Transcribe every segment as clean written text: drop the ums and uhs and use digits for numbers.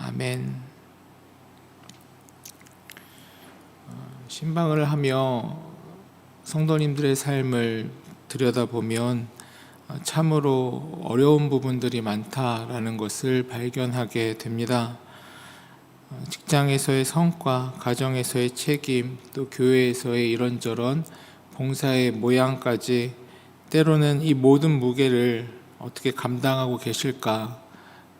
아멘. 신방을 하며 성도님들의 삶을 들여다보면 참으로 어려운 부분들이 많다라는 것을 발견하게 됩니다. 직장에서의 성과, 가정에서의 책임, 또 교회에서의 이런저런 봉사의 모양까지 때로는 이 모든 무게를 어떻게 감당하고 계실까?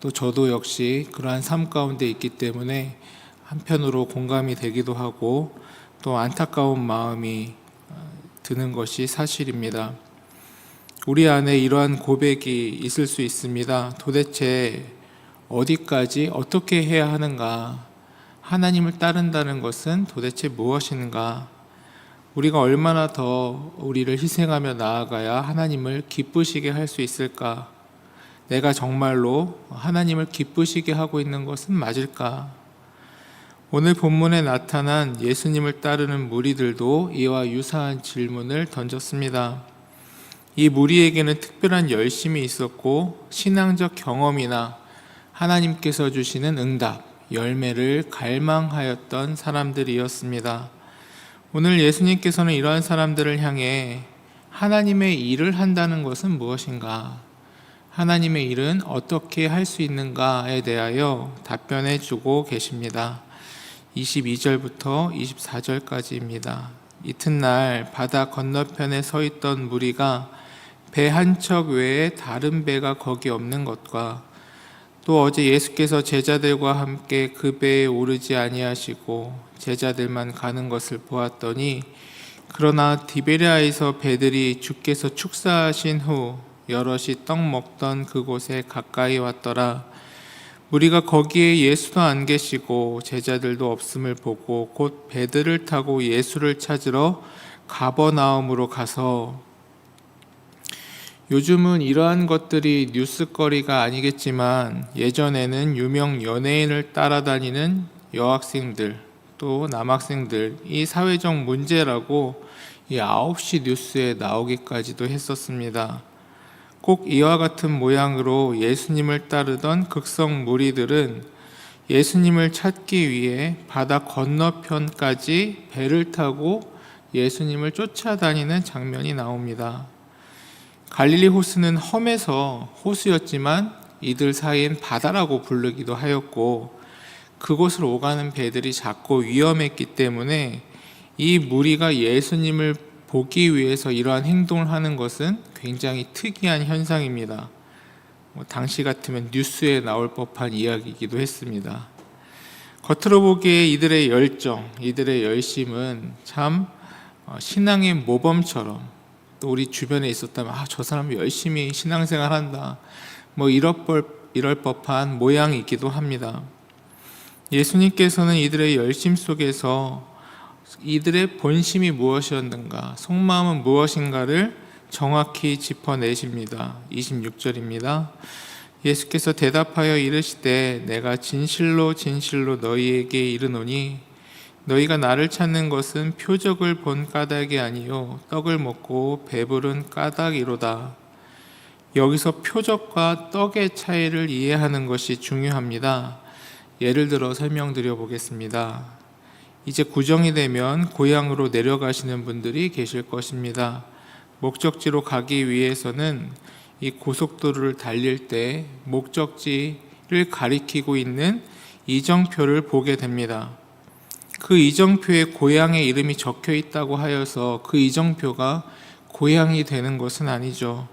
또 저도 역시 그러한 삶 가운데 있기 때문에 한편으로 공감이 되기도 하고 또 안타까운 마음이 드는 것이 사실입니다. 우리 안에 이러한 고백이 있을 수 있습니다. 도대체 어디까지 어떻게 해야 하는가? 하나님을 따른다는 것은 도대체 무엇인가? 우리가 얼마나 더 우리를 희생하며 나아가야 하나님을 기쁘시게 할 수 있을까? 내가 정말로 하나님을 기쁘시게 하고 있는 것은 맞을까? 오늘 본문에 나타난 예수님을 따르는 무리들도 이와 유사한 질문을 던졌습니다. 이 무리에게는 특별한 열심이 있었고 신앙적 경험이나 하나님께서 주시는 응답, 열매를 갈망하였던 사람들이었습니다. 오늘 예수님께서는 이러한 사람들을 향해 하나님의 일을 한다는 것은 무엇인가? 하나님의 일은 어떻게 할 수 있는가에 대하여 답변해 주고 계십니다. 22절부터 24절까지입니다. 이튿날 바다 건너편에 서 있던 무리가 배 한 척 외에 다른 배가 거기 없는 것과 또 어제 예수께서 제자들과 함께 그 배에 오르지 아니하시고 제자들만 가는 것을 보았더니 그러나 디베랴에서 배들이 주께서 축사하신 후 여럿이 떡 먹던 그곳에 가까이 왔더라. 무리가 거기에 예수도 안 계시고 제자들도 없음을 보고 곧 배들을 타고 예수를 찾으러 가버나움으로 가서, 요즘은 이러한 것들이 뉴스거리가 아니겠지만 예전에는 유명 연예인을 따라다니는 여학생들 또 남학생들, 이 사회적 문제라고 이 9시 뉴스에 나오기까지도 했었습니다. 꼭 이와 같은 모양으로 예수님을 따르던 극성 무리들은 예수님을 찾기 위해 바다 건너편까지 배를 타고 예수님을 쫓아다니는 장면이 나옵니다. 갈릴리 호수는 험해서 호수였지만 이들 사이엔 바다라고 부르기도 하였고 그곳을 오가는 배들이 작고 위험했기 때문에 이 무리가 예수님을 보기 위해서 이러한 행동을 하는 것은 굉장히 특이한 현상입니다. 당시 같으면 뉴스에 나올 법한 이야기이기도 했습니다. 겉으로 보기에 이들의 열정, 이들의 열심은 참 신앙의 모범처럼, 또 우리 주변에 있었다면 저 사람 열심히 신앙생활 한다, 이럴 법한 모양이기도 합니다. 예수님께서는 이들의 열심 속에서 이들의 본심이 무엇이었는가, 속마음은 무엇인가를 정확히 짚어내십니다. 26절입니다. 예수께서 대답하여 이르시되 내가 진실로 진실로 너희에게 이르노니 너희가 나를 찾는 것은 표적을 본 까닭이 아니요 떡을 먹고 배부른 까닭이로다. 여기서 표적과 떡의 차이를 이해하는 것이 중요합니다. 예를 들어 설명드려 보겠습니다. 이제 구정이 되면 고향으로 내려가시는 분들이 계실 것입니다. 목적지로 가기 위해서는 이 고속도로를 달릴 때 목적지를 가리키고 있는 이정표를 보게 됩니다. 그 이정표에 고향의 이름이 적혀 있다고 하여서 그 이정표가 고향이 되는 것은 아니죠.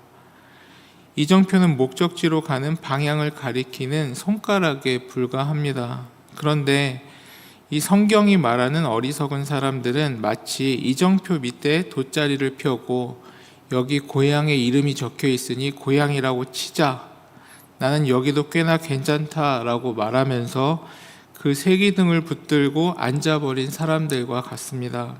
이정표는 목적지로 가는 방향을 가리키는 손가락에 불과합니다. 그런데 이 성경이 말하는 어리석은 사람들은 마치 이정표 밑에 돗자리를 펴고 여기 고향의 이름이 적혀 있으니 고향이라고 치자, 나는 여기도 꽤나 괜찮다라고 말하면서 그 세기등을 붙들고 앉아버린 사람들과 같습니다.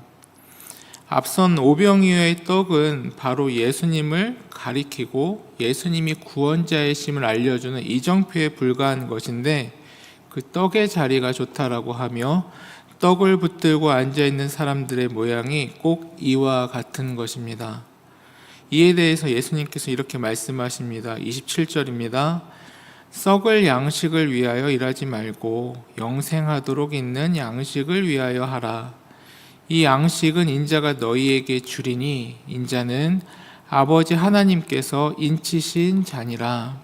앞선 오병이어의 떡은 바로 예수님을 가리키고 예수님이 구원자이심을 알려주는 이정표에 불과한 것인데 그 떡의 자리가 좋다라고 하며 떡을 붙들고 앉아있는 사람들의 모양이 꼭 이와 같은 것입니다. 이에 대해서 예수님께서 이렇게 말씀하십니다. 27절입니다. 썩을 양식을 위하여 일하지 말고 영생하도록 있는 양식을 위하여 하라. 이 양식은 인자가 너희에게 주리니 인자는 아버지 하나님께서 인치신 자니라.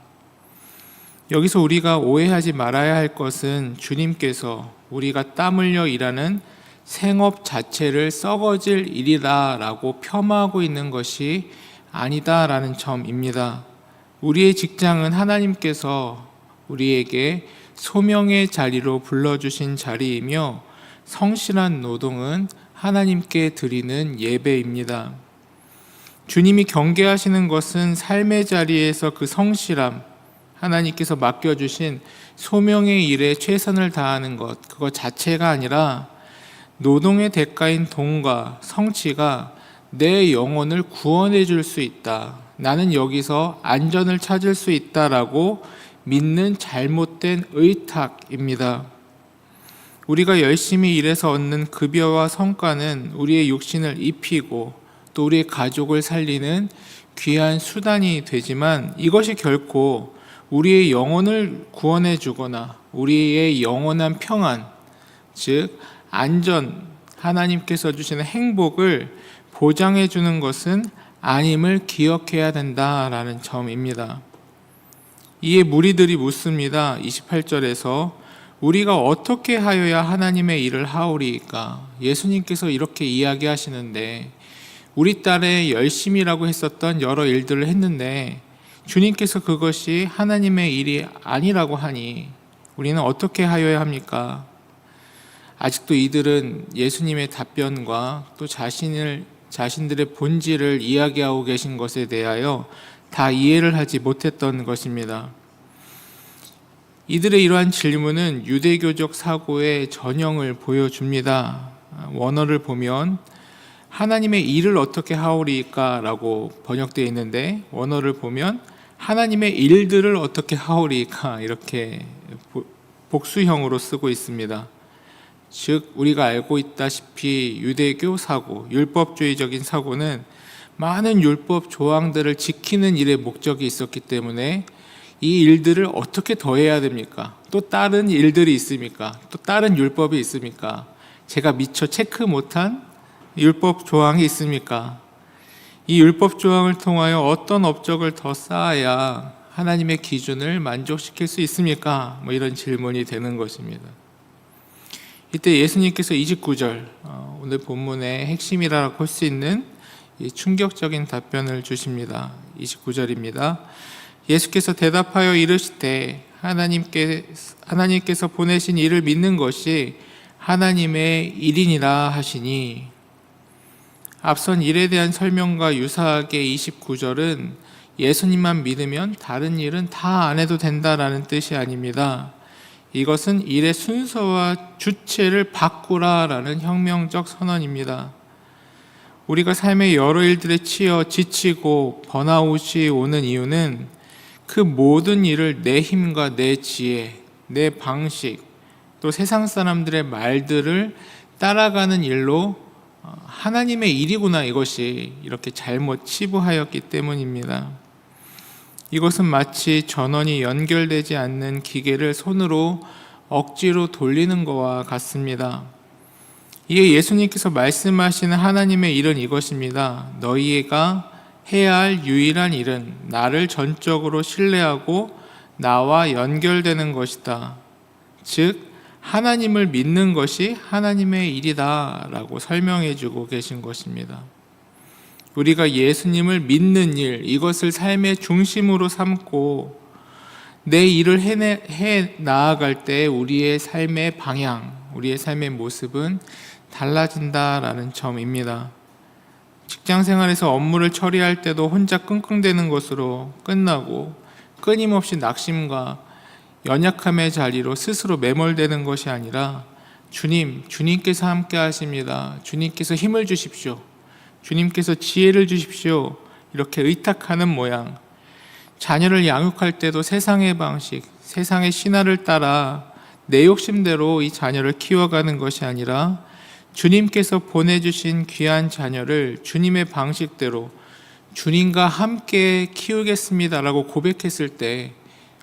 여기서 우리가 오해하지 말아야 할 것은 주님께서 우리가 땀 흘려 일하는 생업 자체를 썩어질 일이다 라고 폄하하고 있는 것이 아니다 라는 점입니다. 우리의 직장은 하나님께서 우리에게 소명의 자리로 불러주신 자리이며 성실한 노동은 하나님께 드리는 예배입니다. 주님이 경계하시는 것은 삶의 자리에서 그 성실함, 하나님께서 맡겨주신 소명의 일에 최선을 다하는 것, 그것 자체가 아니라 노동의 대가인 돈과 성취가 내 영혼을 구원해 줄 수 있다. 나는 여기서 안전을 찾을 수 있다라고 믿는 잘못된 의탁입니다. 우리가 열심히 일해서 얻는 급여와 성과는 우리의 육신을 입히고 또 우리의 가족을 살리는 귀한 수단이 되지만 이것이 결코 우리의 영혼을 구원해 주거나 우리의 영원한 평안, 즉 안전, 하나님께서 주시는 행복을 보장해 주는 것은 아님을 기억해야 된다라는 점입니다. 이에 무리들이 묻습니다. 28절에서 우리가 어떻게 하여야 하나님의 일을 하오리이까? 예수님께서 이렇게 이야기하시는데 우리 딸의 열심이라고 했었던 여러 일들을 했는데 주님께서 그것이 하나님의 일이 아니라고 하니 우리는 어떻게 하여야 합니까? 아직도 이들은 예수님의 답변과 또 자신들의 본질을 이야기하고 계신 것에 대하여 다 이해를 하지 못했던 것입니다. 이들의 이러한 질문은 유대교적 사고의 전형을 보여줍니다. 원어를 보면 하나님의 일을 어떻게 하오리까 라고 번역되어 있는데 원어를 보면 하나님의 일들을 어떻게 하오리까 이렇게 복수형으로 쓰고 있습니다. 즉 우리가 알고 있다시피 유대교 사고, 율법주의적인 사고는 많은 율법 조항들을 지키는 일에 목적이 있었기 때문에 이 일들을 어떻게 더해야 됩니까? 또 다른 일들이 있습니까? 또 다른 율법이 있습니까? 제가 미처 체크 못한 율법 조항이 있습니까? 이 율법 조항을 통하여 어떤 업적을 더 쌓아야 하나님의 기준을 만족시킬 수 있습니까? 이런 질문이 되는 것입니다. 이때 예수님께서 29절, 오늘 본문의 핵심이라고 할 수 있는 충격적인 답변을 주십니다. 29절입니다. 예수께서 대답하여 이르시되 하나님께서 보내신 이를 믿는 것이 하나님의 일이니라 하시니, 앞선 일에 대한 설명과 유사하게 29절은 예수님만 믿으면 다른 일은 다 안 해도 된다라는 뜻이 아닙니다. 이것은 일의 순서와 주체를 바꾸라라는 혁명적 선언입니다. 우리가 삶의 여러 일들에 치여 지치고 번아웃이 오는 이유는 그 모든 일을 내 힘과 내 지혜, 내 방식, 또 세상 사람들의 말들을 따라가는 일로 하나님의 일이구나, 이것이 이렇게 잘못 치부하였기 때문입니다. 이것은 마치 전원이 연결되지 않는 기계를 손으로 억지로 돌리는 것과 같습니다. 이에 예수님께서 말씀하시는 하나님의 일은 이것입니다. 너희가 해야 할 유일한 일은 나를 전적으로 신뢰하고 나와 연결되는 것이다. 즉 하나님을 믿는 것이 하나님의 일이다 라고 설명해 주고 계신 것입니다. 우리가 예수님을 믿는 일, 이것을 삶의 중심으로 삼고 내 일을 해 나아갈 때 우리의 삶의 방향, 우리의 삶의 모습은 달라진다라는 점입니다. 직장 생활에서 업무를 처리할 때도 혼자 끙끙대는 것으로 끝나고 끊임없이 낙심과 연약함의 자리로 스스로 매몰되는 것이 아니라 주님께서 함께 하십니다. 주님께서 힘을 주십시오. 주님께서 지혜를 주십시오. 이렇게 의탁하는 모양. 자녀를 양육할 때도 세상의 방식, 세상의 신화를 따라 내 욕심대로 이 자녀를 키워가는 것이 아니라 주님께서 보내주신 귀한 자녀를 주님의 방식대로 주님과 함께 키우겠습니다라고 고백했을 때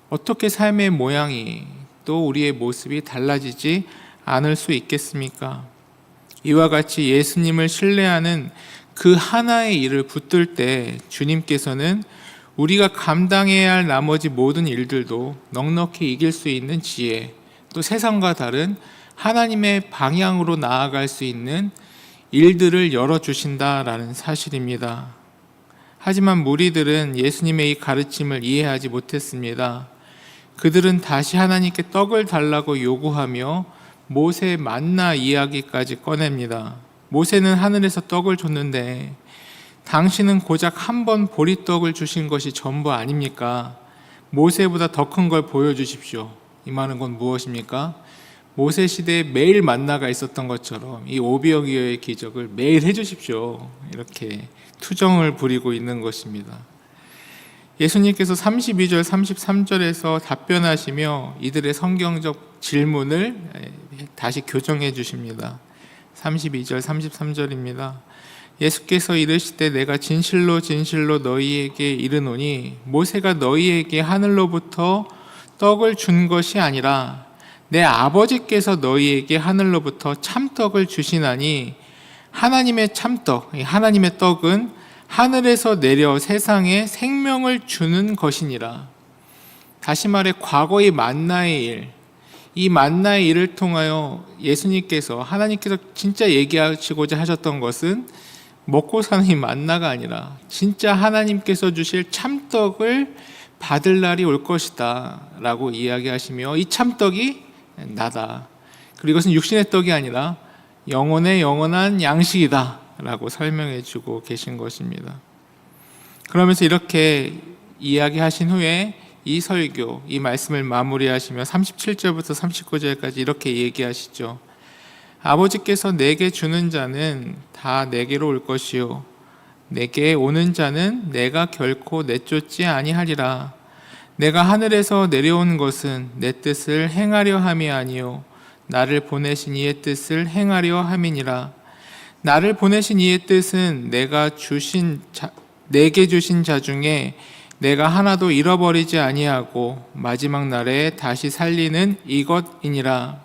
어떻게 삶의 모양이 또 우리의 모습이 달라지지 않을 수 있겠습니까? 이와 같이 예수님을 신뢰하는 그 하나의 일을 붙들 때 주님께서는 우리가 감당해야 할 나머지 모든 일들도 넉넉히 이길 수 있는 지혜, 또 세상과 다른 하나님의 방향으로 나아갈 수 있는 일들을 열어주신다라는 사실입니다. 하지만 무리들은 예수님의 이 가르침을 이해하지 못했습니다. 그들은 다시 하나님께 떡을 달라고 요구하며 모세 만나 이야기까지 꺼냅니다. 모세는 하늘에서 떡을 줬는데 당신은 고작 한 번 보리떡을 주신 것이 전부 아닙니까? 모세보다 더 큰 걸 보여주십시오. 이 말은 건 무엇입니까? 모세 시대에 매일 만나가 있었던 것처럼 이 오병이어의 기적을 매일 해주십시오. 이렇게 투정을 부리고 있는 것입니다. 예수님께서 32절, 33절에서 답변하시며 이들의 성경적 질문을 다시 교정해 주십니다. 32절, 33절입니다. 예수께서 이르시되 내가 진실로 진실로 너희에게 이르노니 모세가 너희에게 하늘로부터 떡을 준 것이 아니라 내 아버지께서 너희에게 하늘로부터 참떡을 주시나니 하나님의 참떡, 하나님의 떡은 하늘에서 내려 세상에 생명을 주는 것이니라. 다시 말해 과거의 만나의 일, 이 만나의 일을 통하여 예수님께서 하나님께서 진짜 얘기하시고자 하셨던 것은 먹고 사는 이 만나가 아니라 진짜 하나님께서 주실 참떡을 받을 날이 올 것이다 라고 이야기하시며 이 참떡이 나다. 그리고 이것은 육신의 떡이 아니라 영혼의 영원한 양식이다 라고 설명해 주고 계신 것입니다. 그러면서 이렇게 이야기하신 후에 이 설교, 이 말씀을 마무리하시며 37절부터 39절까지 이렇게 얘기하시죠. 아버지께서 내게 주는 자는 다 내게로 올 것이요 내게 오는 자는 내가 결코 내쫓지 아니하리라. 내가 하늘에서 내려온 것은 내 뜻을 행하려 함이 아니요 나를 보내신 이의 뜻을 행하려 함이니라. 나를 보내신 이의 뜻은 내게 주신 자 중에 내가 하나도 잃어버리지 아니하고 마지막 날에 다시 살리는 이것이니라.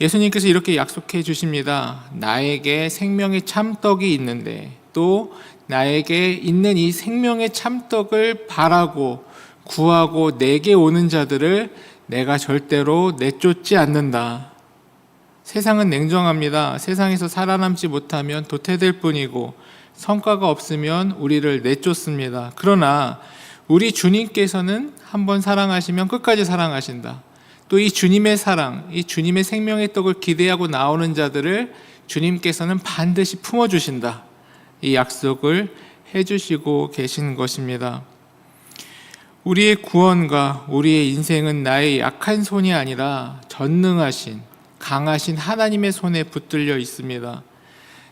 예수님께서 이렇게 약속해 주십니다. 나에게 생명의 참떡이 있는데 또 나에게 있는 이 생명의 참떡을 바라고 구하고 내게 오는 자들을 내가 절대로 내쫓지 않는다. 세상은 냉정합니다. 세상에서 살아남지 못하면 도태될 뿐이고 성과가 없으면 우리를 내쫓습니다. 그러나 우리 주님께서는 한번 사랑하시면 끝까지 사랑하신다. 또 이 주님의 사랑, 이 주님의 생명의 떡을 기대하고 나오는 자들을 주님께서는 반드시 품어주신다. 이 약속을 해주시고 계신 것입니다. 우리의 구원과 우리의 인생은 나의 약한 손이 아니라 전능하신, 강하신 하나님의 손에 붙들려 있습니다.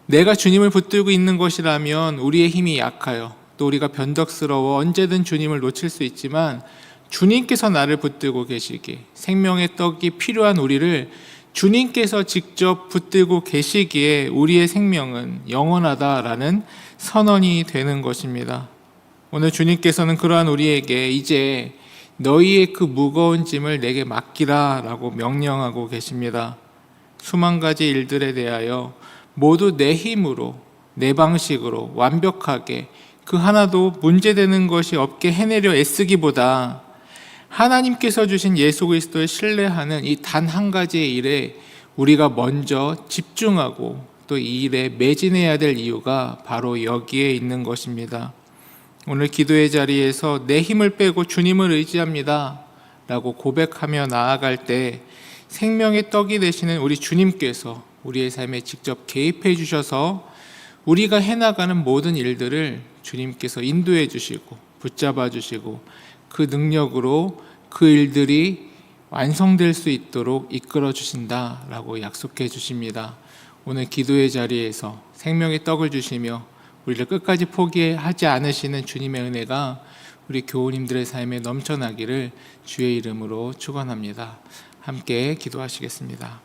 내가 주님을 붙들고 있는 것이라면 우리의 힘이 약하여 또 우리가 변덕스러워 언제든 주님을 놓칠 수 있지만 주님께서 나를 붙들고 계시기에 생명의 떡이 필요한 우리를 주님께서 직접 붙들고 계시기에 우리의 생명은 영원하다라는 선언이 되는 것입니다. 오늘 주님께서는 그러한 우리에게 이제 너희의 그 무거운 짐을 내게 맡기라 라고 명령하고 계십니다. 수만 가지 일들에 대하여 모두 내 힘으로 내 방식으로 완벽하게 그 하나도 문제되는 것이 없게 해내려 애쓰기보다 하나님께서 주신 예수 그리스도를 신뢰하는 이 단 한 가지의 일에 우리가 먼저 집중하고 또 이 일에 매진해야 될 이유가 바로 여기에 있는 것입니다. 오늘 기도의 자리에서 내 힘을 빼고 주님을 의지합니다 라고 고백하며 나아갈 때 생명의 떡이 되시는 우리 주님께서 우리의 삶에 직접 개입해 주셔서 우리가 해나가는 모든 일들을 주님께서 인도해 주시고 붙잡아 주시고 그 능력으로 그 일들이 완성될 수 있도록 이끌어 주신다라고 약속해 주십니다. 오늘 기도의 자리에서 생명의 떡을 주시며 우리를 끝까지 포기하지 않으시는 주님의 은혜가 우리 교우님들의 삶에 넘쳐나기를 주의 이름으로 축원합니다. 함께 기도하시겠습니다.